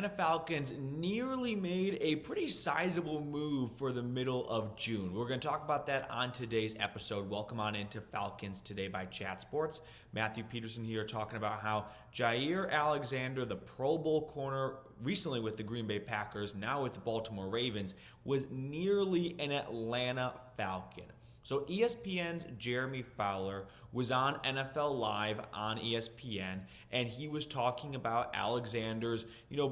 Atlanta Falcons nearly made a pretty sizable move for the middle of June. We're going to talk about that on today's episode. Welcome on into Falcons Today by Chat Sports. Matthew Peterson here talking about how Jaire Alexander, the Pro Bowl corner, recently with the Green Bay Packers, now with the Baltimore Ravens, was nearly an Atlanta Falcon. So ESPN's Jeremy Fowler was on NFL Live on ESPN, and he was talking about Alexander's,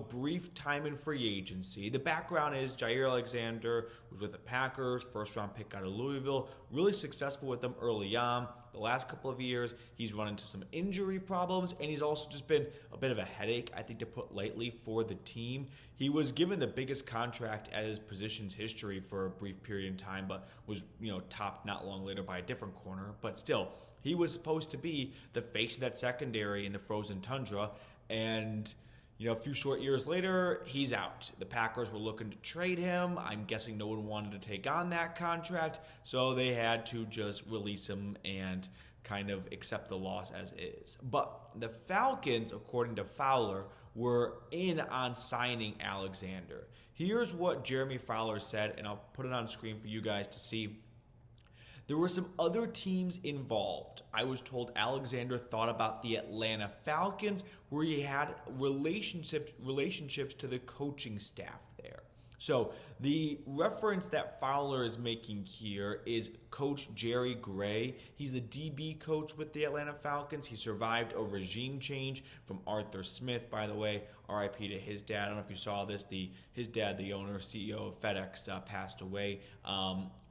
brief time in free agency. The background is Jaire Alexander was with the Packers, first-round pick out of Louisville, really successful with them early on. The last couple of years, he's run into some injury problems, and he's also just been a bit of a headache, I think, to put lightly, for the team. He was given the biggest contract at his position's history for a brief period in time, but was, topped not long later by a different corner. But still, he was supposed to be the face of that secondary in the frozen tundra, and a few short years later, he's out. The Packers were looking to trade him. I'm guessing no one wanted to take on that contract, so they had to just release him and kind of accept the loss as is. But the Falcons, according to Fowler, were in on signing Alexander. Here's what Jeremy Fowler said, and I'll put it on screen for you guys to see. There were some other teams involved. I was told Alexander thought about the Atlanta Falcons, where he had relationships to the coaching staff there. So the reference that Fowler is making here is Coach Jerry Gray. He's the DB coach with the Atlanta Falcons. He survived a regime change from Arthur Smith, by the way. RIP to his dad. I don't know if you saw this. His dad, the owner, CEO of FedEx, passed away.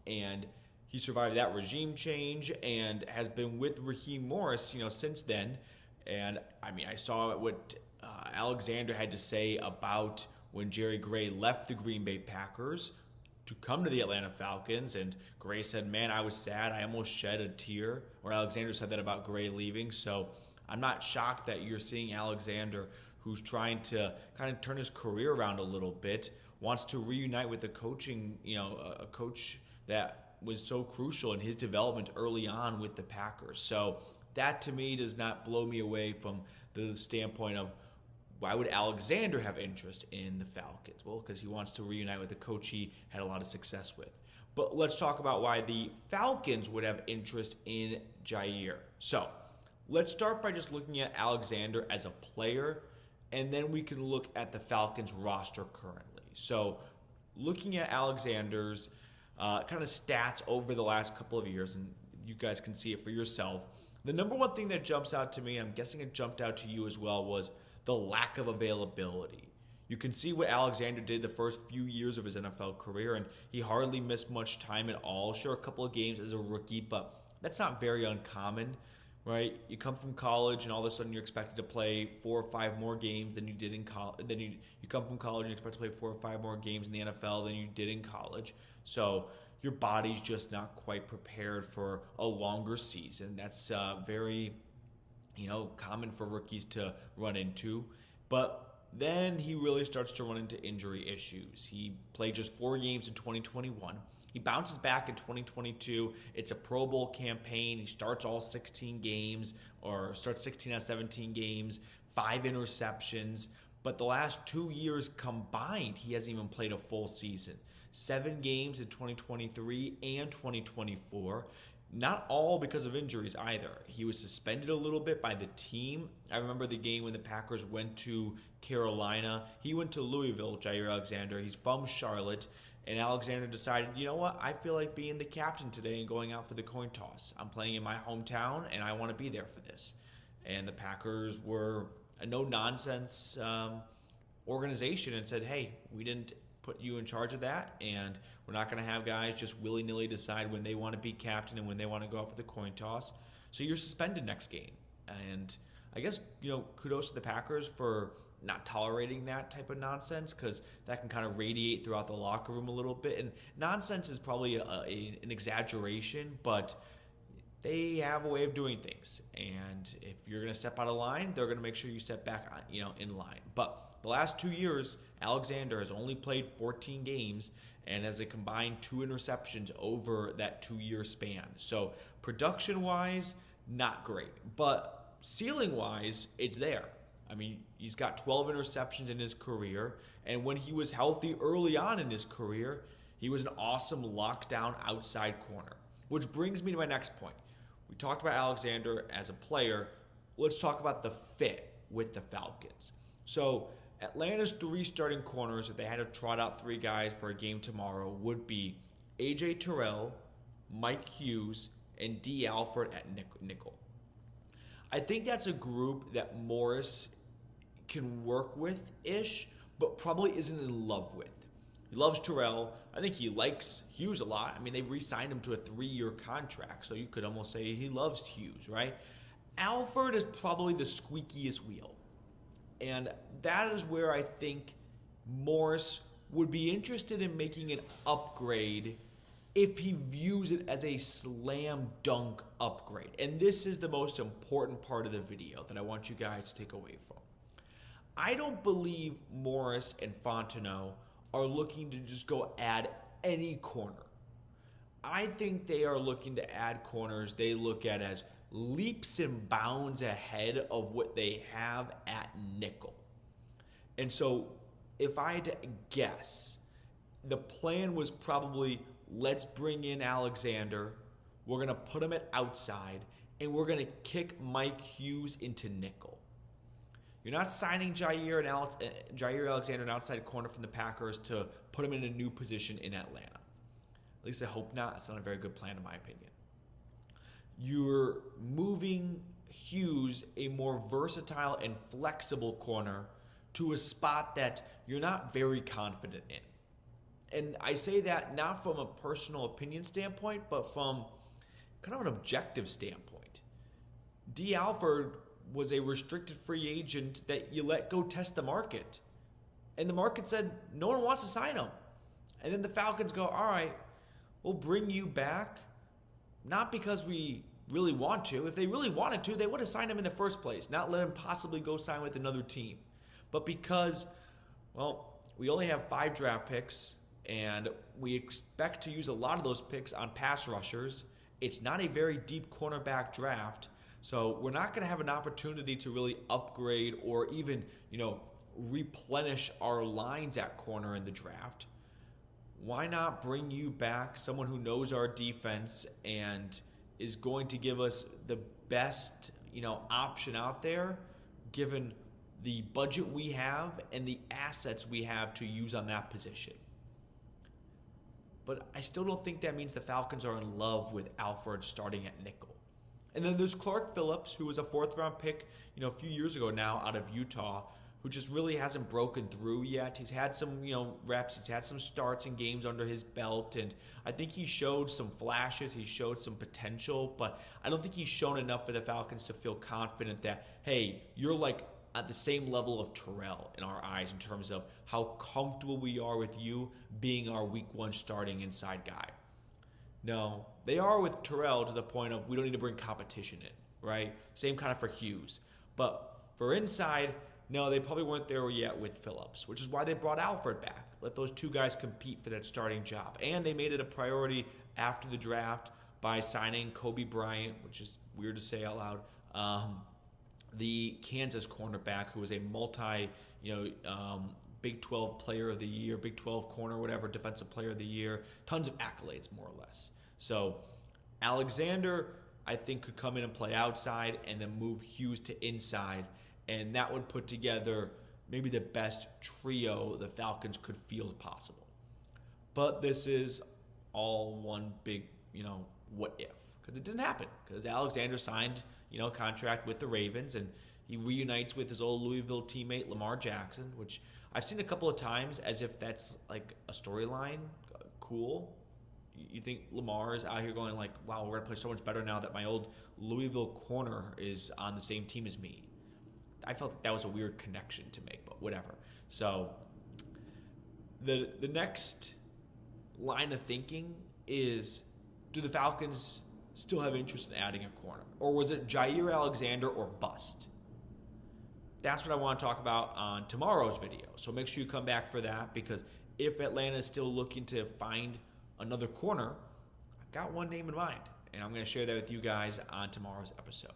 And he survived that regime change and has been with Raheem Morris, since then. And I saw what Alexander had to say about when Jerry Gray left the Green Bay Packers to come to the Atlanta Falcons. And Gray said, "Man, I was sad. I almost shed a tear." Or Alexander said that about Gray leaving. So I'm not shocked that you're seeing Alexander, who's trying to kind of turn his career around a little bit, wants to reunite with a coaching, a coach that was so crucial in his development early on with the Packers. So that to me does not blow me away from the standpoint of why would Alexander have interest in the Falcons? Well, because he wants to reunite with a coach he had a lot of success with. But let's talk about why the Falcons would have interest in Jaire. So let's start by just looking at Alexander as a player, and then we can look at the Falcons roster currently. So looking at Alexander's kind of stats over the last couple of years, and you guys can see it for yourself. The number one thing that jumps out to me, I'm guessing it jumped out to you as well, was the lack of availability. You can see what Alexander did the first few years of his NFL career, and he hardly missed much time at all. Sure, a couple of games as a rookie, but that's not very uncommon, right? You come from college, and all of a sudden you're expected to play 4 or 5 more games than you did in college. Then you come from college and you expect to play 4 or 5 more games in the NFL than you did in college. So your body's just not quite prepared for a longer season. That's very, common for rookies to run into. But then he really starts to run into injury issues. He played just 4 games in 2021. He bounces back in 2022. It's a Pro Bowl campaign. He starts all 16 games, or starts 16 out of 17 games, 5 interceptions. But the last 2 years combined, he hasn't even played a full season. 7 games in 2023 and 2024. Not all because of injuries either. He was suspended a little bit by the team. I remember the game when the Packers went to Carolina. He went to Louisville, Jaire Alexander. He's from Charlotte. And Alexander decided, you know what? I feel like being the captain today and going out for the coin toss. I'm playing in my hometown, and I want to be there for this. And the Packers were a no-nonsense organization and said, hey, we didn't put you in charge of that, and we're not going to have guys just willy-nilly decide when they want to be captain and when they want to go out for the coin toss. So you're suspended next game. And I guess, kudos to the Packers for not tolerating that type of nonsense, because that can kind of radiate throughout the locker room a little bit. And nonsense is probably an exaggeration, but they have a way of doing things. And if you're going to step out of line, they're going to make sure you step back in line. But the last 2 years, Alexander has only played 14 games and has a combined 2 interceptions over that 2-year span. So production-wise, not great. But ceiling-wise, it's there. I mean, he's got 12 interceptions in his career, and when he was healthy early on in his career, he was an awesome lockdown outside corner. Which brings me to my next point. We talked about Alexander as a player. Let's talk about the fit with the Falcons. So Atlanta's 3 starting corners, if they had to trot out 3 guys for a game tomorrow, would be A.J. Terrell, Mike Hughes, and D. Alfred at nickel. I think that's a group that Morris can work with-ish, but probably isn't in love with. He loves Terrell. I think he likes Hughes a lot. I mean, they re-signed him to a 3-year contract, so you could almost say he loves Hughes, right? Alfred is probably the squeakiest wheel. And that is where I think Morris would be interested in making an upgrade if he views it as a slam dunk upgrade. And this is the most important part of the video that I want you guys to take away from. I don't believe Morris and Fontenot are looking to just go add any corner. I think they are looking to add corners they look at as leaps and bounds ahead of what they have at nickel. And so if I had to guess, the plan was probably, let's bring in Alexander, we're going to put him at outside, and we're going to kick Mike Hughes into nickel. You're not signing Jaire Alexander, an outside corner from the Packers, to put him in a new position in Atlanta. At least I hope not. That's not a very good plan in my opinion. You're moving Hughes, a more versatile and flexible corner, to a spot that you're not very confident in. And I say that not from a personal opinion standpoint, but from kind of an objective standpoint. D. Alfred was a restricted free agent that you let go test the market. And the market said, no one wants to sign him. And then the Falcons go, all right, we'll bring you back. Not because we really want to. If they really wanted to, they would have signed him in the first place, not let him possibly go sign with another team. But because, well, we only have 5 draft picks, and we expect to use a lot of those picks on pass rushers. It's not a very deep cornerback draft, so we're not going to have an opportunity to really upgrade or even, replenish our lines at corner in the draft. Why not bring you back someone who knows our defense and is going to give us the best, option out there, given the budget we have and the assets we have to use on that position. But I still don't think that means the Falcons are in love with Alfred starting at nickel. And then there's Clark Phillips, who was a 4th-round pick, a few years ago now out of Utah, who just really hasn't broken through yet. He's had some, reps. He's had some starts and games under his belt, and I think he showed some flashes. He showed some potential, but I don't think he's shown enough for the Falcons to feel confident that, hey, you're like at the same level of Terrell in our eyes in terms of how comfortable we are with you being our week 1 starting inside guy. No, they are with Terrell to the point of we don't need to bring competition in, right? Same kind of for Hughes. But for inside, no, they probably weren't there yet with Phillips, which is why they brought Alfred back. Let those 2 guys compete for that starting job. And they made it a priority after the draft by signing Kobe Bryant, which is weird to say out loud, the Kansas cornerback who was a Big 12 player of the year, Big 12 corner, whatever, defensive player of the year, tons of accolades more or less. So Alexander, I think, could come in and play outside and then move Hughes to inside, and that would put together maybe the best trio the Falcons could field possible. But this is all one big, what if? Because it didn't happen. Because Alexander signed, a contract with the Ravens, and he reunites with his old Louisville teammate Lamar Jackson, which I've seen a couple of times as if that's like a storyline. Cool. You think Lamar is out here going like, wow, we're going to play so much better now that my old Louisville corner is on the same team as me. I felt that was a weird connection to make, but whatever. So the next line of thinking is, do the Falcons still have interest in adding a corner? Or was it Jaire Alexander or bust? That's what I want to talk about on tomorrow's video. So make sure you come back for that, because if Atlanta is still looking to find another corner, I've got one name in mind, and I'm going to share that with you guys on tomorrow's episode.